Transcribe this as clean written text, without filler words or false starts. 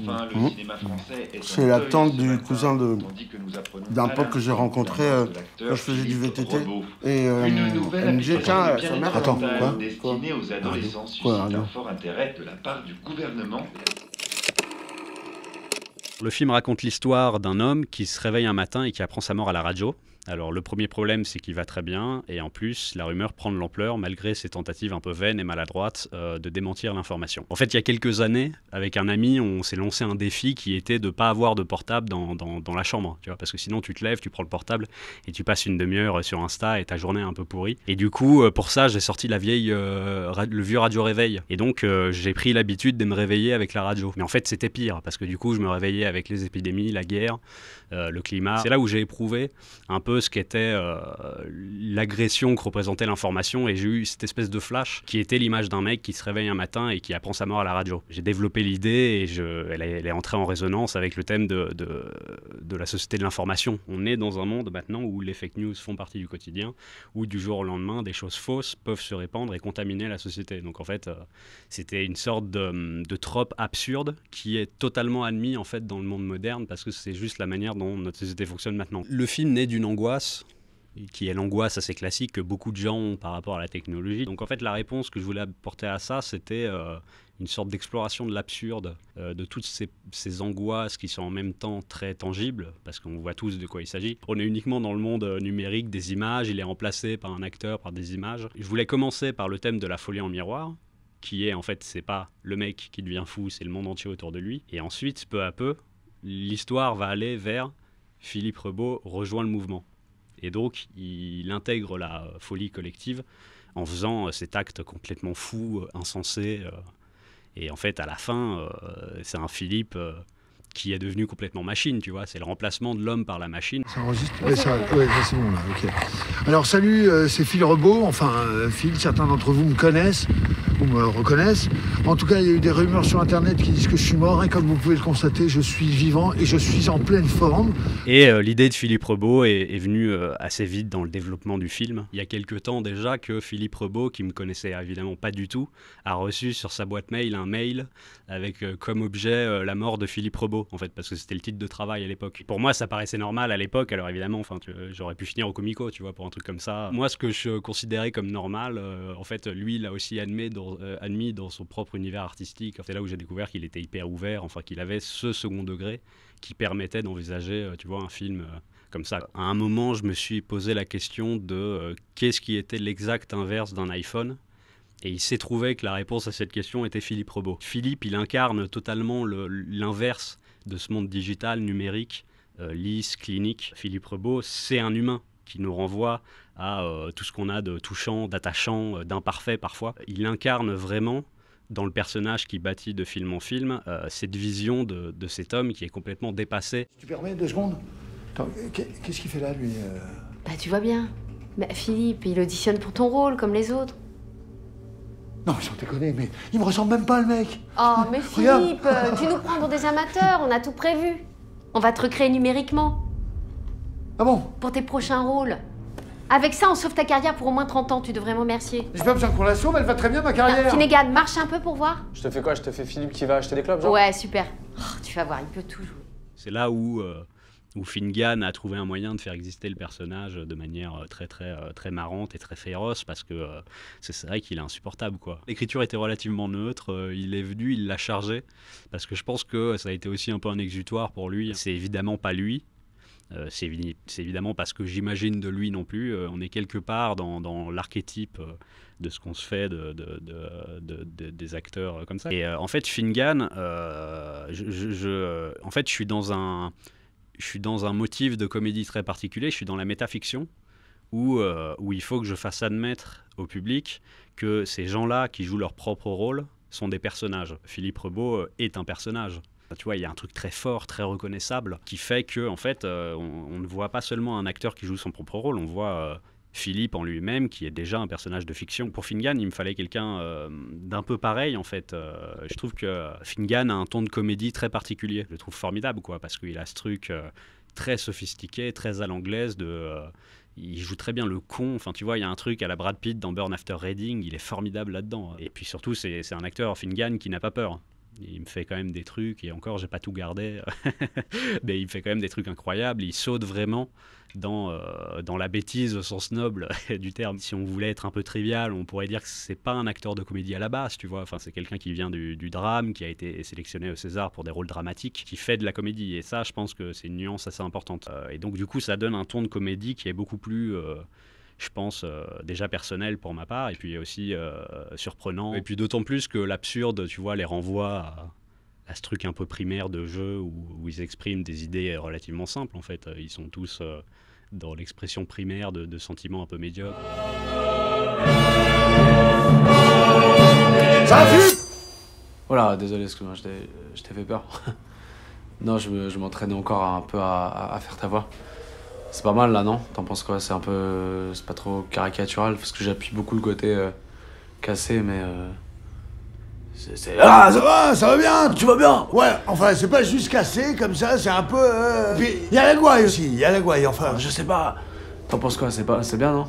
Enfin, le cinéma français est C'est la tante du cousin d'un pote que j'ai rencontré quand je faisais du VTT. Et elle me disait, tiens, sa mère... Attends, quoi destinée aux adolescents suscite un fort intérêt de la part du gouvernement. Le film raconte l'histoire d'un homme qui se réveille un matin et qui apprend sa mort à la radio. Alors le premier problème, c'est qu'il va très bien, et en plus, la rumeur prend de l'ampleur malgré ses tentatives un peu vaines et maladroites de démentir l'information. En fait, il y a quelques années, avec un ami, on s'est lancé un défi qui était de ne pas avoir de portable dans la chambre, tu vois, parce que sinon tu te lèves, tu prends le portable et tu passes une demi-heure sur Insta et ta journée est un peu pourrie. Et du coup, pour ça, j'ai sorti le vieux radio réveil. Et donc, j'ai pris l'habitude de me réveiller avec la radio. Mais en fait, c'était pire, parce que du coup, je me réveillais avec les épidémies, la guerre, le climat. C'est là où j'ai éprouvé un peu ce qu'était l'agression que représentait l'information, et j'ai eu cette espèce de flash qui était l'image d'un mec qui se réveille un matin et qui apprend sa mort à la radio. J'ai développé l'idée et elle est entrée en résonance avec le thème de la société de l'information. On est dans un monde maintenant où les fake news font partie du quotidien, où du jour au lendemain, des choses fausses peuvent se répandre et contaminer la société. Donc en fait, c'était une sorte de trope absurde qui est totalement admis en fait dans le monde moderne, parce que c'est juste la manière dont notre société fonctionne maintenant. Le film naît d'une angoisse qui est l'angoisse assez classique que beaucoup de gens ont par rapport à la technologie. Donc en fait, la réponse que je voulais apporter à ça, c'était une sorte d'exploration de l'absurde, de toutes ces angoisses qui sont en même temps très tangibles, parce qu'on voit tous de quoi il s'agit. On est uniquement dans le monde numérique des images, il est remplacé par un acteur, par des images. Je voulais commencer par le thème de la folie en miroir, qui est en fait, c'est pas le mec qui devient fou, c'est le monde entier autour de lui. Et ensuite, peu à peu, l'histoire va aller vers Philippe Rebaud rejoint le mouvement. Et donc, il intègre la folie collective en faisant cet acte complètement fou, insensé. Et en fait, à la fin, c'est un Philippe qui est devenu complètement machine, tu vois. C'est le remplacement de l'homme par la machine. Ça enregistre ? Oui, c'est bon, là, ok. Alors, salut, c'est Phil Rebaud. Enfin, Phil, certains d'entre vous me connaissent, ou me reconnaissent. En tout cas, il y a eu des rumeurs sur Internet qui disent que je suis mort, et comme vous pouvez le constater, je suis vivant et je suis en pleine forme. Et l'idée de Philippe Rebaud est venue assez vite dans le développement du film. Il y a quelques temps déjà que Philippe Rebaud, qui me connaissait évidemment pas du tout, a reçu sur sa boîte mail un mail avec comme objet la mort de Philippe Rebaud, en fait, parce que c'était le titre de travail à l'époque. Pour moi, ça paraissait normal à l'époque, alors évidemment, j'aurais pu finir au Comico, tu vois, pour un truc comme ça. Moi, ce que je considérais comme normal, en fait, lui, il l'a aussi admis dans son propre univers artistique. C'est là où j'ai découvert qu'il était hyper ouvert, enfin, qu'il avait ce second degré qui permettait d'envisager, tu vois, un film comme ça. À un moment, je me suis posé la question de qu'est-ce qui était l'exact inverse d'un iPhone. Et il s'est trouvé que la réponse à cette question était Philippe Rebaud. Philippe, il incarne totalement l'inverse de ce monde digital, numérique, lisse, clinique. Philippe Rebaud, c'est un humain qui nous renvoie à tout ce qu'on a de touchant, d'attachant, d'imparfait parfois. Il incarne vraiment, dans le personnage qui bâtit de film en film, cette vision de cet homme qui est complètement dépassé. Tu permets 2 secondes ? Attends, qu'est-ce qu'il fait là, lui Bah, tu vois bien. Bah, Philippe, il auditionne pour ton rôle, comme les autres. Non, mais sans déconner, mais il me ressemble même pas, le mec. Oh, mais Philippe, tu nous prends pour des amateurs, on a tout prévu. On va te recréer numériquement. Ah bon ? Pour tes prochains rôles. Avec ça, on sauve ta carrière pour au moins 30 ans, tu devrais me remercier. J'ai pas besoin qu'on la sauve, elle va très bien, ma carrière. Finnegan, marche un peu pour voir. Je te fais quoi ? Je te fais Philippe qui va acheter des clubs, genre ? Ouais, super. Oh, tu vas voir, il peut tout jouer. C'est là où Finnegan a trouvé un moyen de faire exister le personnage de manière très marrante et très féroce, parce que c'est vrai qu'il est insupportable, quoi. L'écriture était relativement neutre, il est venu, il l'a chargé, parce que je pense que ça a été aussi un peu un exutoire pour lui. C'est évidemment pas lui. C'est évidemment pas ce que j'imagine de lui non plus. On est quelque part dans l'archétype de ce qu'on se fait des acteurs comme ça. Et en fait, Finnegan, en fait, je suis dans un motif de comédie très particulier. Je suis dans la métafiction où il faut que je fasse admettre au public que ces gens-là qui jouent leur propre rôle sont des personnages. Philippe Rebaud est un personnage. Tu vois, il y a un truc très fort, très reconnaissable, qui fait que, en fait, on ne voit pas seulement un acteur qui joue son propre rôle, on voit Philippe en lui-même, qui est déjà un personnage de fiction. Pour Finnegan, il me fallait quelqu'un d'un peu pareil, en fait. Je trouve que Finnegan a un ton de comédie très particulier. Je le trouve formidable, quoi, parce qu'il a ce truc très sophistiqué, très à l'anglaise il joue très bien le con. Enfin, tu vois, il y a un truc à la Brad Pitt dans Burn After Reading, il est formidable là-dedans. Et puis surtout, c'est un acteur, Finnegan, qui n'a pas peur. Il me fait quand même des trucs, et encore, j'ai pas tout gardé, mais il me fait quand même des trucs incroyables. Il saute vraiment dans la bêtise au sens noble du terme. Si on voulait être un peu trivial, on pourrait dire que c'est pas un acteur de comédie à la base, tu vois. Enfin, c'est quelqu'un qui vient du drame, qui a été sélectionné au César pour des rôles dramatiques, qui fait de la comédie. Et ça, je pense que c'est une nuance assez importante. Et donc, du coup, ça donne un ton de comédie qui est beaucoup plus... je pense, déjà personnel pour ma part, et puis aussi surprenant. Et puis d'autant plus que l'absurde, tu vois, les renvoie à ce truc un peu primaire de jeu où ils expriment des idées relativement simples, en fait. Ils sont tous dans l'expression primaire de sentiments un peu médiocres. Ça fuit. Voilà, désolé, excuse-moi, je t'ai fait peur. Non, je m'entraînais encore un peu à faire ta voix. C'est pas mal là, non? T'en penses quoi? C'est pas trop caricatural, parce que j'appuie beaucoup le côté cassé, mais Ah, ça va bien, tu vas bien? Ouais, enfin, c'est pas juste cassé comme ça, c'est un peu... Puis, y a la gouaille aussi, y a la gouaille, enfin... Je sais pas. T'en penses quoi? C'est bien, non?